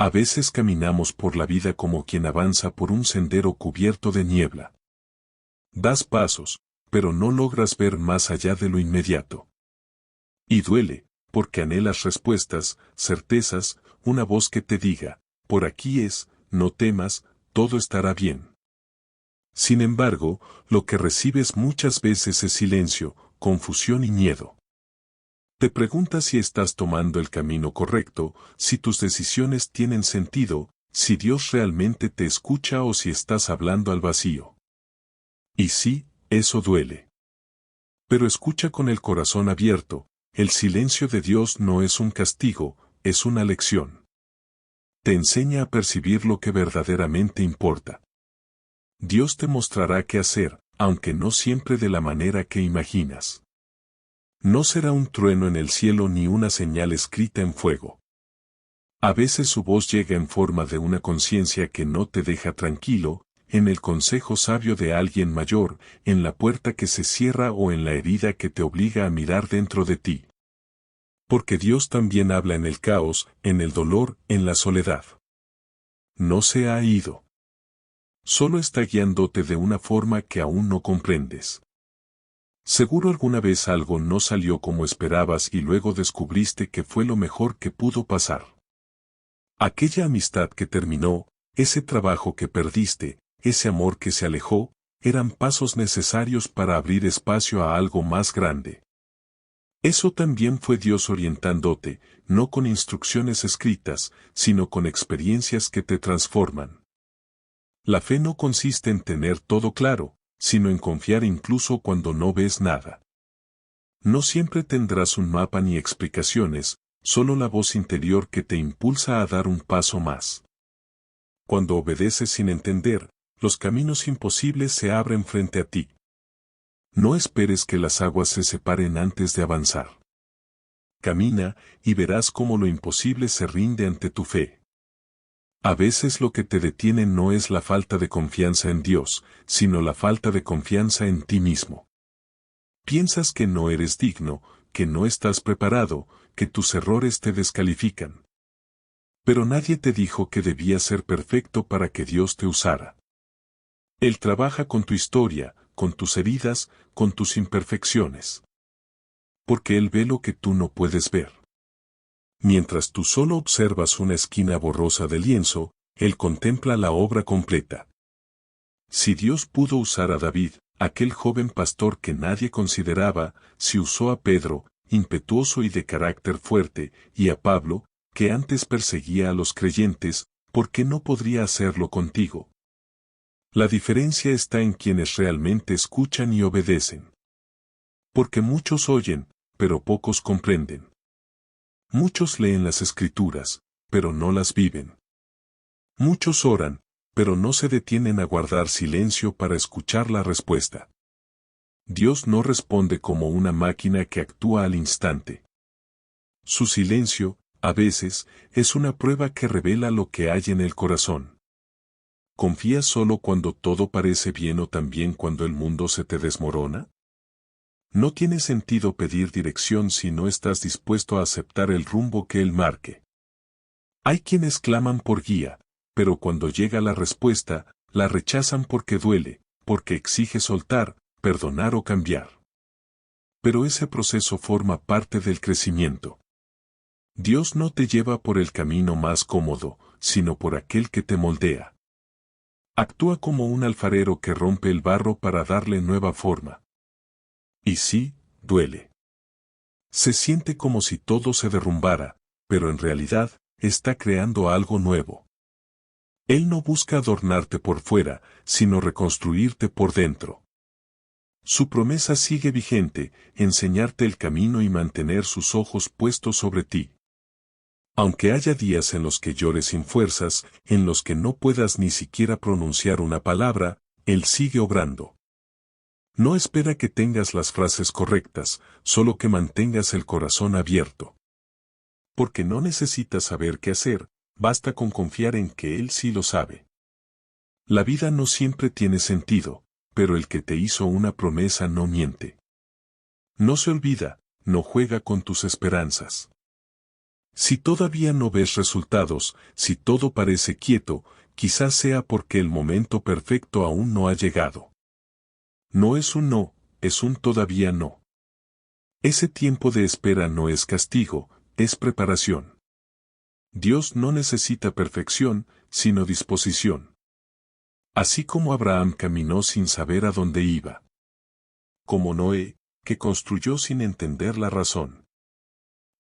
A veces caminamos por la vida como quien avanza por un sendero cubierto de niebla. Das pasos, pero no logras ver más allá de lo inmediato. Y duele, porque anhelas respuestas, certezas, una voz que te diga, por aquí es, no temas, todo estará bien. Sin embargo, lo que recibes muchas veces es silencio, confusión y miedo. Te preguntas si estás tomando el camino correcto, si tus decisiones tienen sentido, si Dios realmente te escucha o si estás hablando al vacío. Y sí, eso duele. Pero escucha con el corazón abierto, el silencio de Dios no es un castigo, es una lección. Te enseña a percibir lo que verdaderamente importa. Dios te mostrará qué hacer, aunque no siempre de la manera que imaginas. No será un trueno en el cielo ni una señal escrita en fuego. A veces su voz llega en forma de una conciencia que no te deja tranquilo, en el consejo sabio de alguien mayor, en la puerta que se cierra o en la herida que te obliga a mirar dentro de ti. Porque Dios también habla en el caos, en el dolor, en la soledad. No se ha ido. Solo está guiándote de una forma que aún no comprendes. Seguro alguna vez algo no salió como esperabas y luego descubriste que fue lo mejor que pudo pasar. Aquella amistad que terminó, ese trabajo que perdiste, ese amor que se alejó, eran pasos necesarios para abrir espacio a algo más grande. Eso también fue Dios orientándote, no con instrucciones escritas, sino con experiencias que te transforman. La fe no consiste en tener todo claro, sino en confiar incluso cuando no ves nada. No siempre tendrás un mapa ni explicaciones, solo la voz interior que te impulsa a dar un paso más. Cuando obedeces sin entender, los caminos imposibles se abren frente a ti. No esperes que las aguas se separen antes de avanzar. Camina, y verás cómo lo imposible se rinde ante tu fe. A veces lo que te detiene no es la falta de confianza en Dios, sino la falta de confianza en ti mismo. Piensas que no eres digno, que no estás preparado, que tus errores te descalifican. Pero nadie te dijo que debías ser perfecto para que Dios te usara. Él trabaja con tu historia, con tus heridas, con tus imperfecciones. Porque Él ve lo que tú no puedes ver. Mientras tú solo observas una esquina borrosa del lienzo, Él contempla la obra completa. Si Dios pudo usar a David, aquel joven pastor que nadie consideraba, si usó a Pedro, impetuoso y de carácter fuerte, y a Pablo, que antes perseguía a los creyentes, ¿por qué no podría hacerlo contigo? La diferencia está en quienes realmente escuchan y obedecen. Porque muchos oyen, pero pocos comprenden. Muchos leen las Escrituras, pero no las viven. Muchos oran, pero no se detienen a guardar silencio para escuchar la respuesta. Dios no responde como una máquina que actúa al instante. Su silencio, a veces, es una prueba que revela lo que hay en el corazón. ¿Confías solo cuando todo parece bien o también cuando el mundo se te desmorona? No tiene sentido pedir dirección si no estás dispuesto a aceptar el rumbo que Él marque. Hay quienes claman por guía, pero cuando llega la respuesta, la rechazan porque duele, porque exige soltar, perdonar o cambiar. Pero ese proceso forma parte del crecimiento. Dios no te lleva por el camino más cómodo, sino por aquel que te moldea. Actúa como un alfarero que rompe el barro para darle nueva forma. Y sí, duele. Se siente como si todo se derrumbara, pero en realidad, está creando algo nuevo. Él no busca adornarte por fuera, sino reconstruirte por dentro. Su promesa sigue vigente, enseñarte el camino y mantener sus ojos puestos sobre ti. Aunque haya días en los que llores sin fuerzas, en los que no puedas ni siquiera pronunciar una palabra, Él sigue obrando. No espera que tengas las frases correctas, solo que mantengas el corazón abierto. Porque no necesitas saber qué hacer, basta con confiar en que Él sí lo sabe. La vida no siempre tiene sentido, pero el que te hizo una promesa no miente. No se olvida, no juega con tus esperanzas. Si todavía no ves resultados, si todo parece quieto, quizás sea porque el momento perfecto aún no ha llegado. No es un no, es un todavía no. Ese tiempo de espera no es castigo, es preparación. Dios no necesita perfección, sino disposición. Así como Abraham caminó sin saber a dónde iba. Como Noé, que construyó sin entender la razón.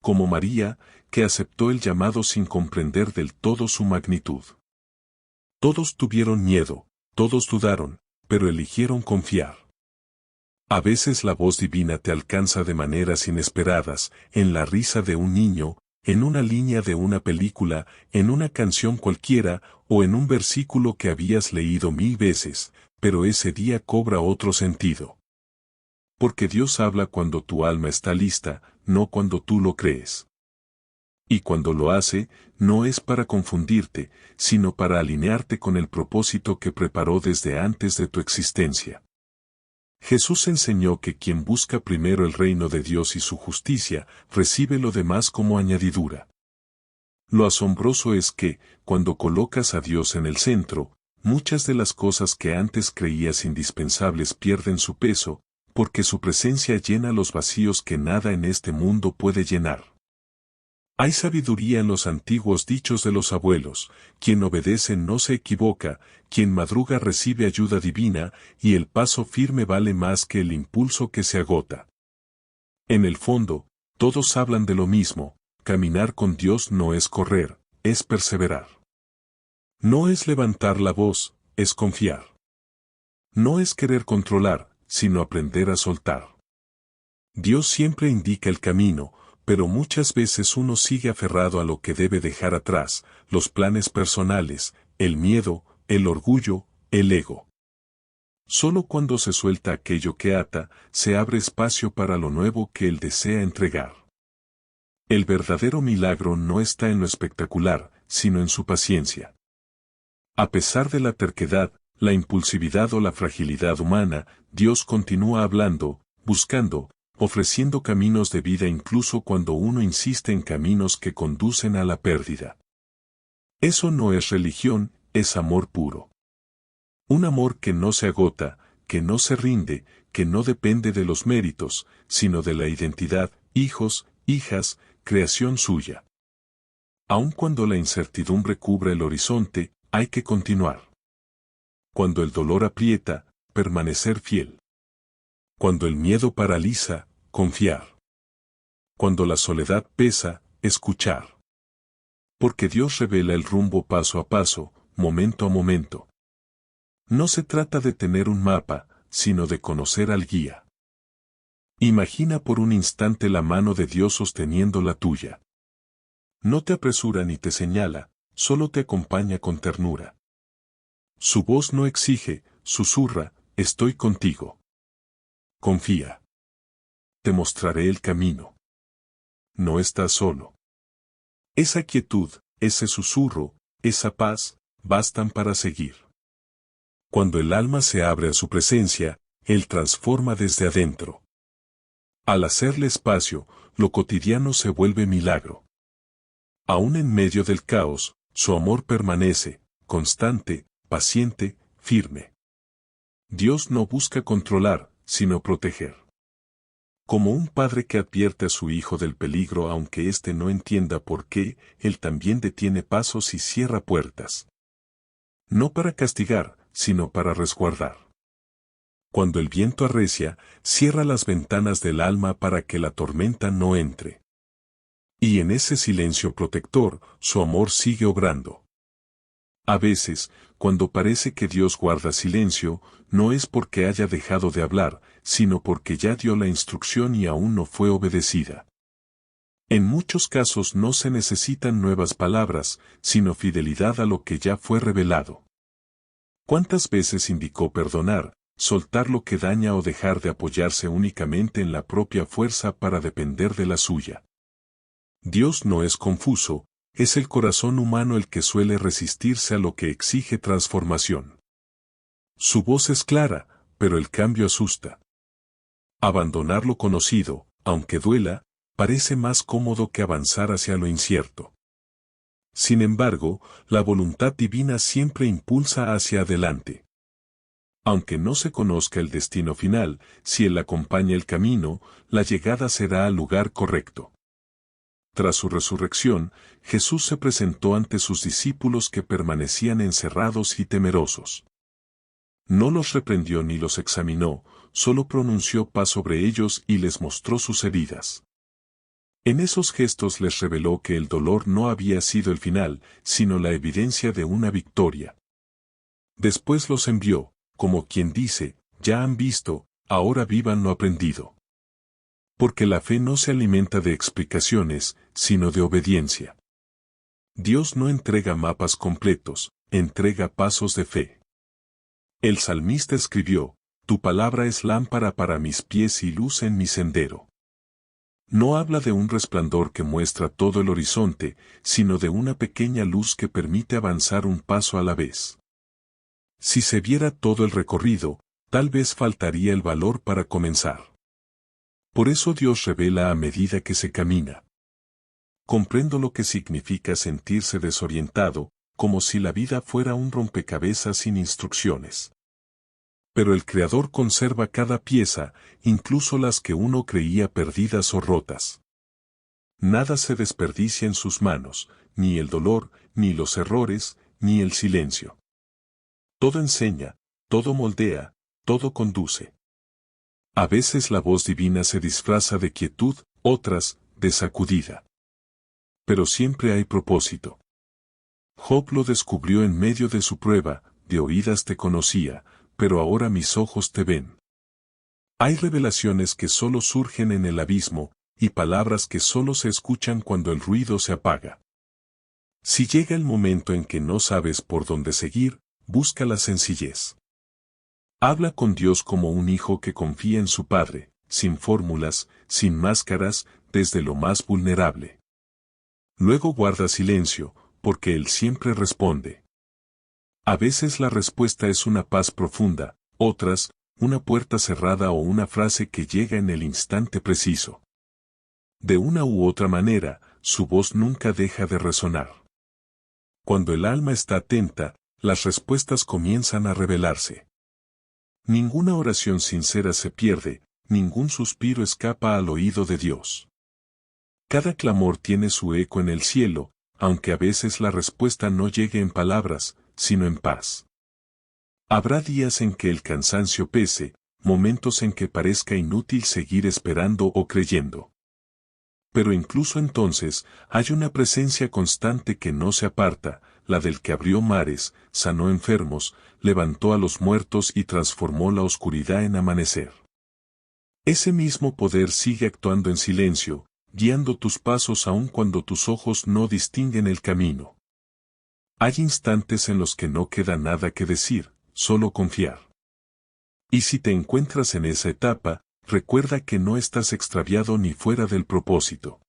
Como María, que aceptó el llamado sin comprender del todo su magnitud. Todos tuvieron miedo, todos dudaron, pero eligieron confiar. A veces la voz divina te alcanza de maneras inesperadas, en la risa de un niño, en una línea de una película, en una canción cualquiera, o en un versículo que habías leído 1000 veces, pero ese día cobra otro sentido. Porque Dios habla cuando tu alma está lista, no cuando tú lo crees. Y cuando lo hace, no es para confundirte, sino para alinearte con el propósito que preparó desde antes de tu existencia. Jesús enseñó que quien busca primero el reino de Dios y su justicia, recibe lo demás como añadidura. Lo asombroso es que, cuando colocas a Dios en el centro, muchas de las cosas que antes creías indispensables pierden su peso, porque su presencia llena los vacíos que nada en este mundo puede llenar. Hay sabiduría en los antiguos dichos de los abuelos: quien obedece no se equivoca, quien madruga recibe ayuda divina, y el paso firme vale más que el impulso que se agota. En el fondo, todos hablan de lo mismo: caminar con Dios no es correr, es perseverar. No es levantar la voz, es confiar. No es querer controlar, sino aprender a soltar. Dios siempre indica el camino, pero muchas veces uno sigue aferrado a lo que debe dejar atrás: los planes personales, el miedo, el orgullo, el ego. Solo cuando se suelta aquello que ata, se abre espacio para lo nuevo que Él desea entregar. El verdadero milagro no está en lo espectacular, sino en su paciencia. A pesar de la terquedad, la impulsividad o la fragilidad humana, Dios continúa hablando, buscando, ofreciendo caminos de vida incluso cuando uno insiste en caminos que conducen a la pérdida. Eso no es religión, es amor puro. Un amor que no se agota, que no se rinde, que no depende de los méritos, sino de la identidad: hijos, hijas, creación suya. Aun cuando la incertidumbre cubra el horizonte, hay que continuar. Cuando el dolor aprieta, permanecer fiel. Cuando el miedo paraliza, confiar. Cuando la soledad pesa, escuchar. Porque Dios revela el rumbo paso a paso, momento a momento. No se trata de tener un mapa, sino de conocer al guía. Imagina por un instante la mano de Dios sosteniendo la tuya. No te apresura ni te señala, solo te acompaña con ternura. Su voz no exige, susurra: estoy contigo. Confía. Te mostraré el camino. No estás solo. Esa quietud, ese susurro, esa paz, bastan para seguir. Cuando el alma se abre a su presencia, Él transforma desde adentro. Al hacerle espacio, lo cotidiano se vuelve milagro. Aún en medio del caos, su amor permanece, constante, paciente, firme. Dios no busca controlar, sino proteger. Como un padre que advierte a su hijo del peligro aunque éste no entienda por qué, Él también detiene pasos y cierra puertas. No para castigar, sino para resguardar. Cuando el viento arrecia, cierra las ventanas del alma para que la tormenta no entre. Y en ese silencio protector, su amor sigue obrando. A veces, cuando parece que Dios guarda silencio, no es porque haya dejado de hablar, sino porque ya dio la instrucción y aún no fue obedecida. En muchos casos no se necesitan nuevas palabras, sino fidelidad a lo que ya fue revelado. ¿Cuántas veces indicó perdonar, soltar lo que daña o dejar de apoyarse únicamente en la propia fuerza para depender de la suya? Dios no es confuso, es el corazón humano el que suele resistirse a lo que exige transformación. Su voz es clara, pero el cambio asusta. Abandonar lo conocido, aunque duela, parece más cómodo que avanzar hacia lo incierto. Sin embargo, la voluntad divina siempre impulsa hacia adelante. Aunque no se conozca el destino final, si Él acompaña el camino, la llegada será al lugar correcto. Tras su resurrección, Jesús se presentó ante sus discípulos que permanecían encerrados y temerosos. No los reprendió ni los examinó, solo pronunció paz sobre ellos y les mostró sus heridas. En esos gestos les reveló que el dolor no había sido el final, sino la evidencia de una victoria. Después los envió, como quien dice, ya han visto, ahora vivan lo aprendido. Porque la fe no se alimenta de explicaciones, sino de obediencia. Dios no entrega mapas completos, entrega pasos de fe. El salmista escribió, tu palabra es lámpara para mis pies y luz en mi sendero. No habla de un resplandor que muestra todo el horizonte, sino de una pequeña luz que permite avanzar un paso a la vez. Si se viera todo el recorrido, tal vez faltaría el valor para comenzar. Por eso Dios revela a medida que se camina. Comprendo lo que significa sentirse desorientado, como si la vida fuera un rompecabezas sin instrucciones. Pero el Creador conserva cada pieza, incluso las que uno creía perdidas o rotas. Nada se desperdicia en sus manos, ni el dolor, ni los errores, ni el silencio. Todo enseña, todo moldea, todo conduce. A veces la voz divina se disfraza de quietud, otras, de sacudida. Pero siempre hay propósito. Job lo descubrió en medio de su prueba, de oídas te conocía, pero ahora mis ojos te ven. Hay revelaciones que solo surgen en el abismo, y palabras que solo se escuchan cuando el ruido se apaga. Si llega el momento en que no sabes por dónde seguir, busca la sencillez. Habla con Dios como un hijo que confía en su padre, sin fórmulas, sin máscaras, desde lo más vulnerable. Luego guarda silencio, porque Él siempre responde. A veces la respuesta es una paz profunda, otras, una puerta cerrada o una frase que llega en el instante preciso. De una u otra manera, su voz nunca deja de resonar. Cuando el alma está atenta, las respuestas comienzan a revelarse. Ninguna oración sincera se pierde, ningún suspiro escapa al oído de Dios. Cada clamor tiene su eco en el cielo, aunque a veces la respuesta no llegue en palabras, sino en paz. Habrá días en que el cansancio pese, momentos en que parezca inútil seguir esperando o creyendo. Pero incluso entonces, hay una presencia constante que no se aparta, la del que abrió mares, sanó enfermos, levantó a los muertos y transformó la oscuridad en amanecer. Ese mismo poder sigue actuando en silencio, guiando tus pasos aun cuando tus ojos no distinguen el camino. Hay instantes en los que no queda nada que decir, solo confiar. Y si te encuentras en esa etapa, recuerda que no estás extraviado ni fuera del propósito.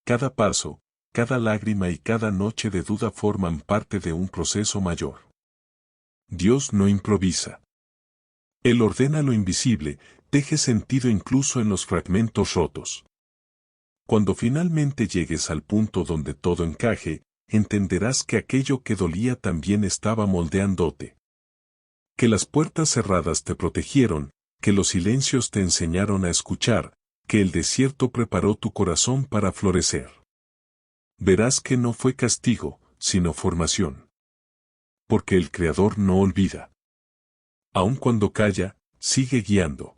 Cada paso, cada lágrima y cada noche de duda forman parte de un proceso mayor. Dios no improvisa. Él ordena lo invisible, teje sentido incluso en los fragmentos rotos. Cuando finalmente llegues al punto donde todo encaje, entenderás que aquello que dolía también estaba moldeándote. Que las puertas cerradas te protegieron, que los silencios te enseñaron a escuchar, que el desierto preparó tu corazón para florecer. Verás que no fue castigo, sino formación. Porque el Creador no olvida. Aun cuando calla, sigue guiando.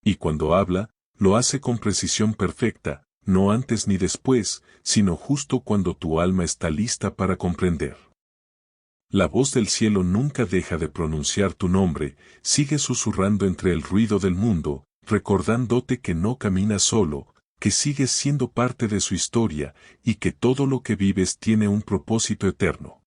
Y cuando habla, lo hace con precisión perfecta, no antes ni después, sino justo cuando tu alma está lista para comprender. La voz del cielo nunca deja de pronunciar tu nombre, sigue susurrando entre el ruido del mundo, recordándote que no caminas solo, que sigues siendo parte de su historia, y que todo lo que vives tiene un propósito eterno.